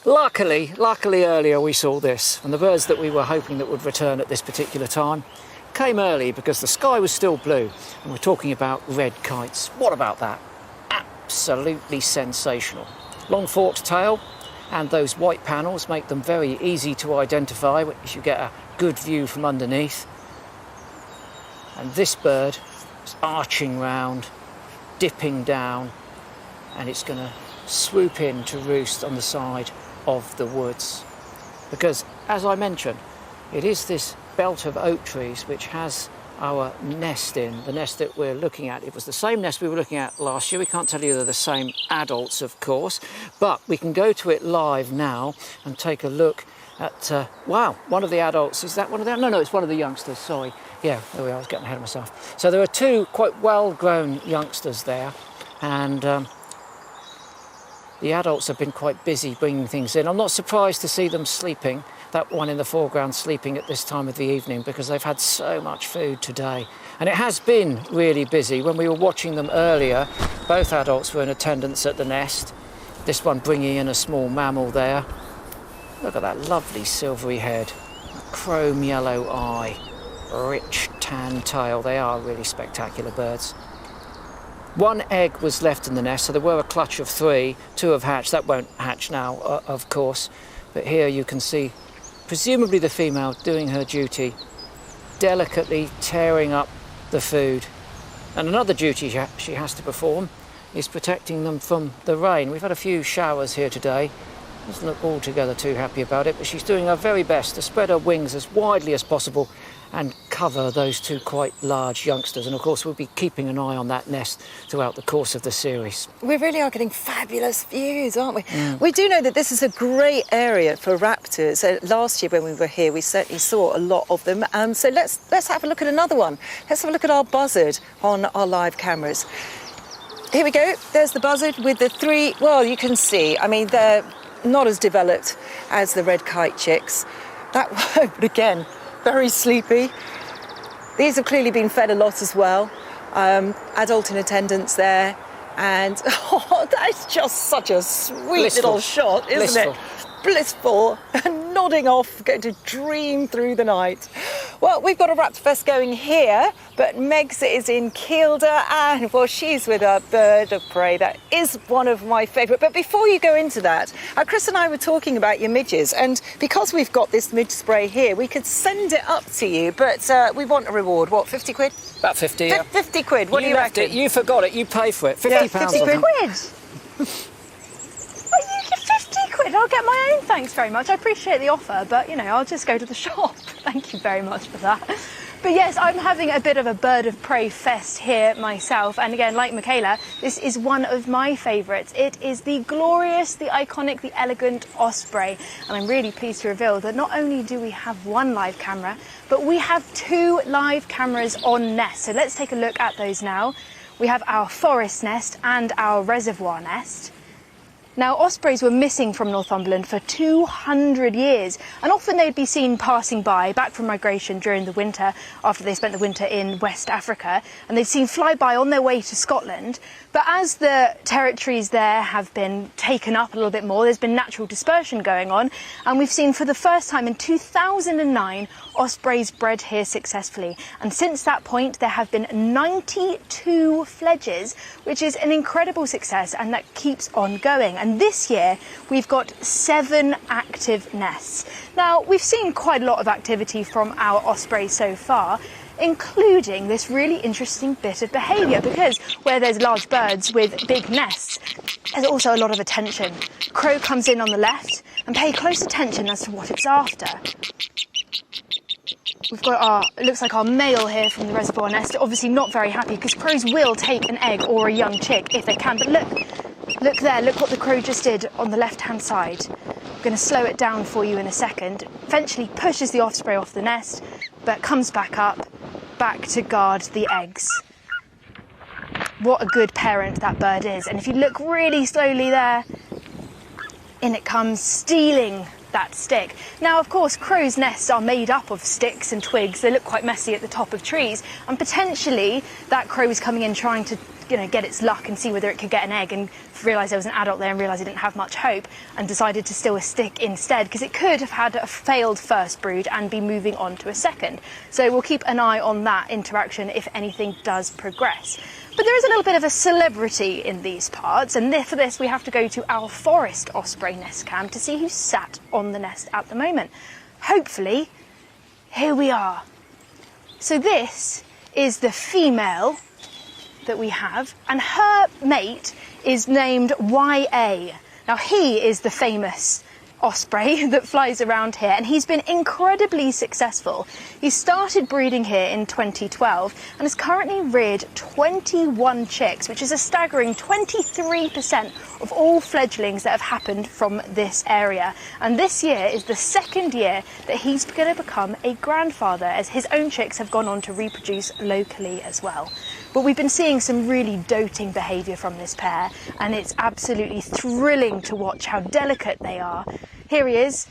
Luckily earlier we saw this, and the birds that we were hoping that would return at this particular time came early because the sky was still blue, and we're talking about red kites. What about that? Absolutely sensational. Long forked tail, and those white panels make them very easy to identify as you get a good view from underneath. And this bird is arching round, dipping down, and it's going to swoop in to roost on the side of the woods. Because, as I mentioned, it is this belt of oak trees which has our nest in, the nest that we're looking at. It was the same nest we were looking at last year. We can't tell you they're the same adults, of course, but we can go to it live now and take a look at, wow, one of the adults. Is that one of them? No, it's one of the youngsters, sorry. Yeah, there we are, I was getting ahead of myself. So there are two quite well-grown youngsters there, and the adults have been quite busy bringing things in. I'm not surprised to see them sleeping, that one in the foreground sleeping at this time of the evening, because they've had so much food today. And it has been really busy. When we were watching them earlier, both adults were in attendance at the nest. This one bringing in a small mammal there. Look at that lovely silvery head, chrome yellow eye, rich tan tail. They are really spectacular birds. One egg was left in the nest, so there were a clutch of 3. 2 have hatched. That won't hatch now, of course. But here you can see presumably the female doing her duty, delicately tearing up the food. And another duty she has to perform is protecting them from the rain. We've had a few showers here today. Doesn't look altogether too happy about it, but she's doing her very best to spread her wings as widely as possible and cover those 2 quite large youngsters. And of course we'll be keeping an eye on that nest throughout the course of the series. We really are getting fabulous views, aren't we? We do know that this is a great area for raptors. Last year when we were here, we certainly saw a lot of them. So let's have a look at another one. Let's have a look at our buzzard on our live cameras. Here we go. There's the buzzard with the 3, well, you can see, I mean, they're not as developed as the red kite chicks. That one, but again, very sleepy. These have clearly been fed a lot as well. Adult in attendance there. And oh, that's just such a sweet little shot, isn't it? Blissful, and nodding off, going to dream through the night. Well, we've got a Raptor Fest going here, but Meg's is in Kielder, and well, she's with a bird of prey that is one of my favourite. But before you go into that, Chris and I were talking about your midges, and because we've got this midge spray here, we could send it up to you, but we want a reward. What, 50 quid? About 50, yeah. 50 quid, what do you reckon? You forgot it, you pay for it. £50. 50 quid? I'll get my own, thanks very much. I appreciate the offer, but, you know, I'll just go to the shop. Thank you very much for that. But yes, I'm having a bit of a bird of prey fest here myself. And again, like Michaela, this is one of my favourites. It is the glorious, the iconic, the elegant osprey. And I'm really pleased to reveal that not only do we have one live camera, but we have 2 live cameras on nest. So let's take a look at those now. We have our forest nest and our reservoir nest. Now, ospreys were missing from Northumberland for 200 years, and often they'd be seen passing by, back from migration during the winter, after they spent the winter in West Africa, and they'd seen fly by on their way to Scotland. But as the territories there have been taken up a little bit more, there's been natural dispersion going on, and we've seen for the first time in 2009 ospreys bred here successfully. And since that point, there have been 92 fledges, which is an incredible success, and that keeps on going. And this year, we've got 7 active nests. Now, we've seen quite a lot of activity from our ospreys so far, including this really interesting bit of behaviour, because where there's large birds with big nests, there's also a lot of attention. Crow comes in on the left, and pay close attention as to what it's after. We've got it looks like our male here from the reservoir nest, obviously not very happy, because crows will take an egg or a young chick if they can. But look there, look what the crow just did on the left-hand side. I'm going to slow it down for you in a second. Eventually pushes the osprey off the nest, but comes back up, back to guard the eggs. What a good parent that bird is. And if you look really slowly there, in it comes, stealing that stick. Now, of course, crows' nests are made up of sticks and twigs. They look quite messy at the top of trees, and potentially that crow is coming in trying to, get its luck and see whether it could get an egg, and realised there was an adult there and realised it didn't have much hope, and decided to steal a stick instead, because it could have had a failed first brood and be moving on to a second. So we'll keep an eye on that interaction if anything does progress. But there is a little bit of a celebrity in these parts, and for this we have to go to our forest osprey nest cam to see who's sat on the nest at the moment. Hopefully, here we are. So this is the female that we have, and her mate is named YA. Now, he is the famous osprey that flies around here, and he's been incredibly successful. He started breeding here in 2012 and has currently reared 21 chicks, which is a staggering 23% of all fledglings that have happened from this area. And this year is the 2nd year that he's going to become a grandfather, as his own chicks have gone on to reproduce locally as well. But we've been seeing some really doting behaviour from this pair, and it's absolutely thrilling to watch how delicate they are. Here he is.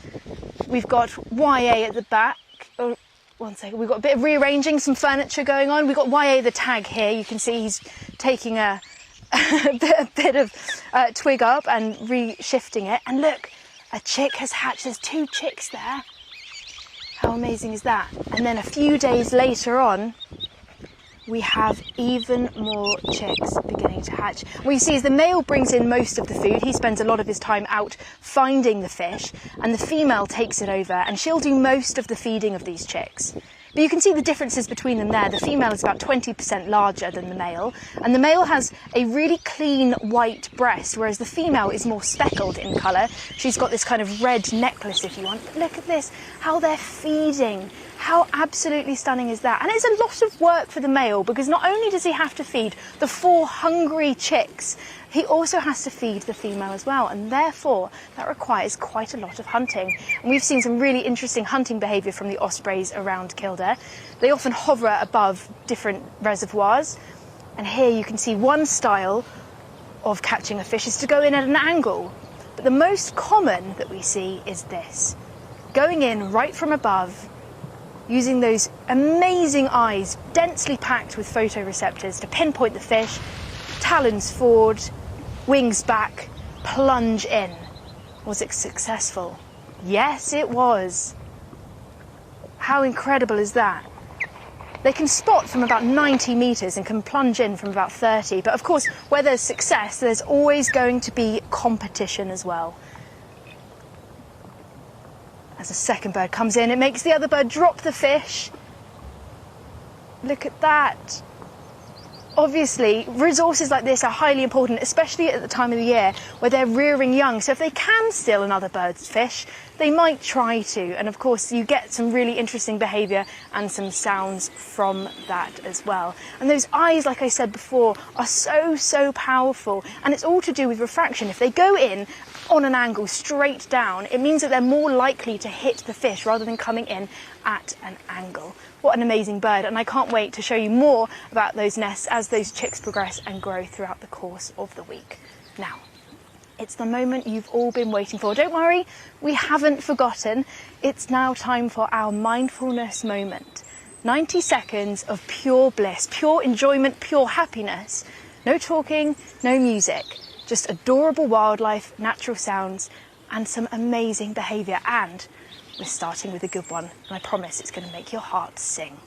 We've got YA at the back. Oh, one second. We've got a bit of rearranging, some furniture going on. We've got YA the tag here. You can see he's taking a bit of twig up and re-shifting it. And look, a chick has hatched. There's 2 chicks there. How amazing is that? And then a few days later on, we have even more chicks beginning to hatch. What you see is the male brings in most of the food. He spends a lot of his time out finding the fish, and the female takes it over, and she'll do most of the feeding of these chicks. But you can see the differences between them there. The female is about 20% larger than the male, and the male has a really clean white breast, whereas the female is more speckled in colour. She's got this kind of red necklace, if you want. But look at this, how they're feeding. How absolutely stunning is that? And it's a lot of work for the male, because not only does he have to feed the 4 hungry chicks, he also has to feed the female as well, and therefore that requires quite a lot of hunting. And we've seen some really interesting hunting behaviour from the ospreys around Kielder. They often hover above different reservoirs, and here you can see one style of catching a fish is to go in at an angle. But the most common that we see is this, going in right from above, using those amazing eyes, densely packed with photoreceptors, to pinpoint the fish, talons forward, wings back, plunge in. Was it successful? Yes, it was. How incredible is that? They can spot from about 90 metres and can plunge in from about 30. But of course, where there's success, there's always going to be competition as well. As a second bird comes in, it makes the other bird drop the fish. Look at that. obviously resources like this are highly important, especially at the time of the year where they're rearing young. So if they can steal another bird's fish, they might try to. And of course you get some really interesting behaviour and some sounds from that as well. And those eyes, like I said before, are so powerful, and it's all to do with refraction. If they go in on an angle straight down, it means that they're more likely to hit the fish rather than coming in at an angle. What an amazing bird, and I can't wait to show you more about those nests as those chicks progress and grow throughout the course of the week. Now, it's the moment you've all been waiting for. Don't worry, we haven't forgotten. It's now time for our mindfulness moment. 90 seconds of pure bliss, pure enjoyment, pure happiness. No talking, no music. Just adorable wildlife, natural sounds, and some amazing behaviour. And we're starting with a good one, and I promise it's going to make your heart sing.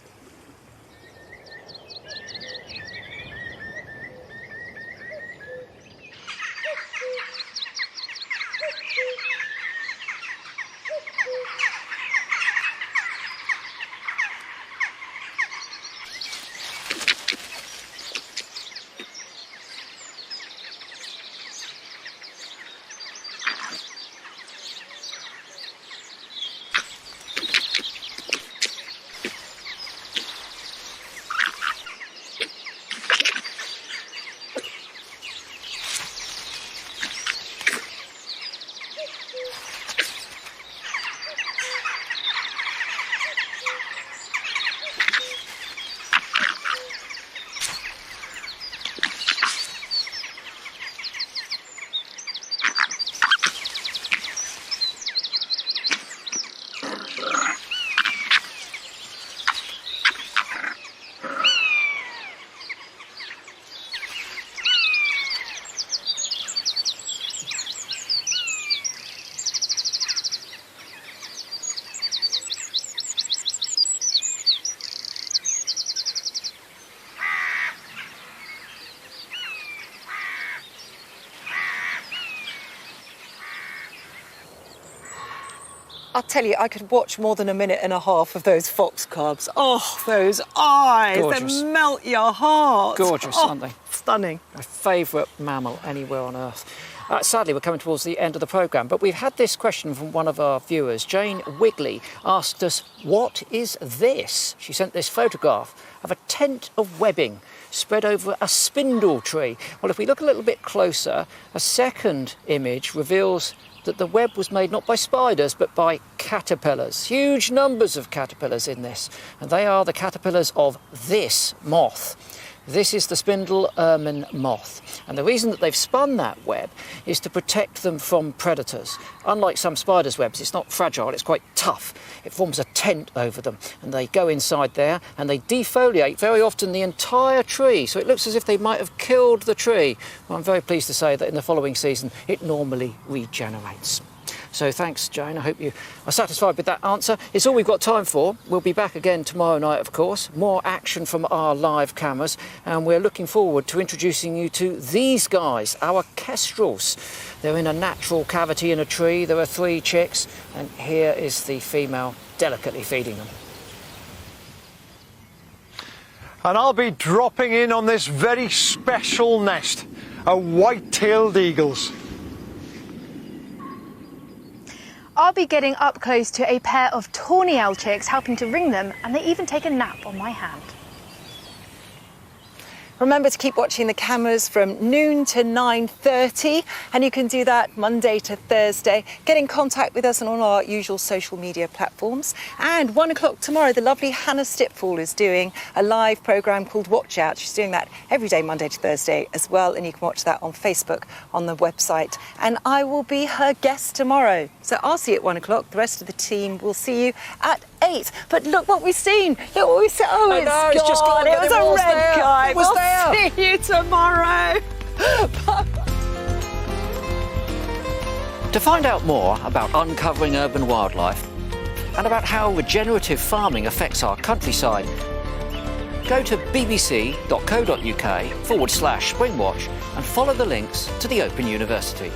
I'll tell you, I could watch more than a minute and a half of those fox cubs. Oh, those eyes, Gorgeous. they melt your heart. Gorgeous, aren't they? Stunning. My favourite mammal anywhere on Earth. Sadly, we're coming towards the end of the programme, but we've had this question from one of our viewers. Jane Wigley asked us, what is this? She sent this photograph of a tent of webbing spread over a spindle tree. Well, if we look a little bit closer, a second image reveals that the web was made not by spiders but by caterpillars. Huge numbers of caterpillars in this, and they are the caterpillars of this moth. This is the spindle ermine moth, and the reason that they've spun that web is to protect them from predators. Unlike some spiders' webs, it's not fragile, it's quite tough. It forms a tent over them, and they go inside there and they defoliate very often the entire tree, so it looks as if they might have killed the tree. Well, I'm very pleased to say that in the following season it normally regenerates. So thanks, Jane. I hope you are satisfied with that answer. It's all we've got time for. We'll be back again tomorrow night, of course. More action from our live cameras. And we're looking forward to introducing you to these guys, our kestrels. They're in a natural cavity in a tree. There are 3 chicks. And here is the female delicately feeding them. And I'll be dropping in on this very special nest, a white-tailed eagles. I'll be getting up close to a pair of tawny owl chicks, helping to ring them, and they even take a nap on my hand. Remember to keep watching the cameras from noon to 9:30, and you can do that Monday to Thursday. Get in contact with us on all our usual social media platforms. And 1 o'clock tomorrow, the lovely Hannah Stipfall is doing a live programme called Watch Out. She's doing that every day, Monday to Thursday as well, and you can watch that on Facebook on the website. And I will be her guest tomorrow. So I'll see you at 1 o'clock. The rest of the team will see you at 8. But look what we've seen. Look what we've seen. Oh, I know, it's gone. just gone. It was a red there. guy. It was We'll there. see you tomorrow. To find out more about uncovering urban wildlife and about how regenerative farming affects our countryside, go to bbc.co.uk/SpringWatch and follow the links to the Open University.